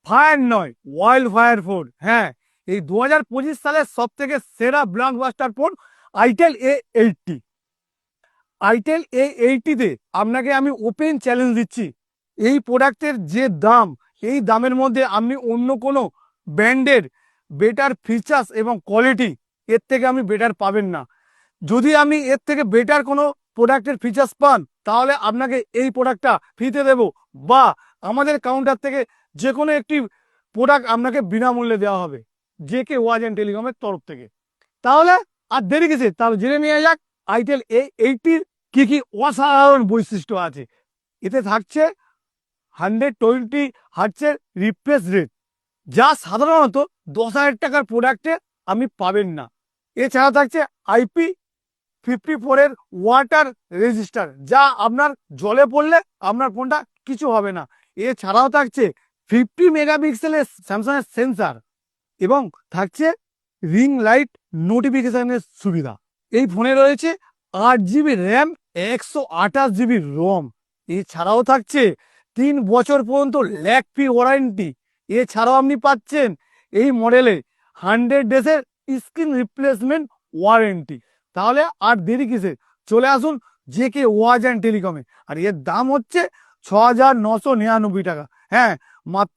Fire নয়, wild fire phone. হ্যাঁ, এই 2025 সালের সব থেকে সেরা blockbuster phone itel A80। Itel A80-তে আপনাকে আমি ওপেন চ্যালেঞ্জ দিচ্ছি, এই প্রোডাক্টের যে দাম, এই দামের মধ্যে আপনি অন্য কোনো ব্র্যান্ডের বেটার ফিচার্স এবং কোয়ালিটি এর থেকে আমি বেটার পাবেন না। যদি আমি এর থেকে বেটার কোনো প্রোডাক্টের ফিচার্স পান, তাহলে আপনাকে এই প্রোডাক্টটা ফ্রিতে দেবো, বা আমাদের কাউন্টার থেকে যে কোনো একটি প্রোডাক্ট আপনাকে বিনামূল্যে দেওয়া হবে JK ওয়াচ অ্যান্ড টেলিকমের তরফ থেকে। তাহলে আর দেরি কিসে, তাহলে জেনে নিয়ে যাক আইটেল A80-র কি কি অসাধারণ বৈশিষ্ট্য আছে। এতে থাকছে 120 হার্টজের রিফ্রেশ রেট, যা সাধারণত 10,000 টাকার প্রোডাক্টে আপনি পাবেন না। এছাড়া থাকছে IP54 এর ওয়াটার রেজিস্টার, যা আপনার জলে পড়লে আপনার ফোনটা কিছু হবে না। এছাড়াও থাকছে 50 মেগাপিক্সেলের স্যামসাংয়ের সেন্সার, এবং থাকছে রিং লাইট নোটিফিকেশনের সুবিধা। এই ফোনে রয়েছে 8 GB র্যাম, 128 GB রম। এছাড়াও থাকছে 3 বছর পর্যন্ত ল্যাগ ফ্রি ওয়ারেন্টি। এছাড়াও আপনি পাচ্ছেন এই মডেলে 100 ডেজের স্ক্রিন রিপ্লেসমেন্ট ওয়ারেন্টি। তাহলে আর দেরি কিসে, চলে আসুন JK ওয়াচ অ্যান্ড টেলিকমে। আর এর দাম হচ্ছে 6,999 টাকা। হ্যাঁ, মাত্র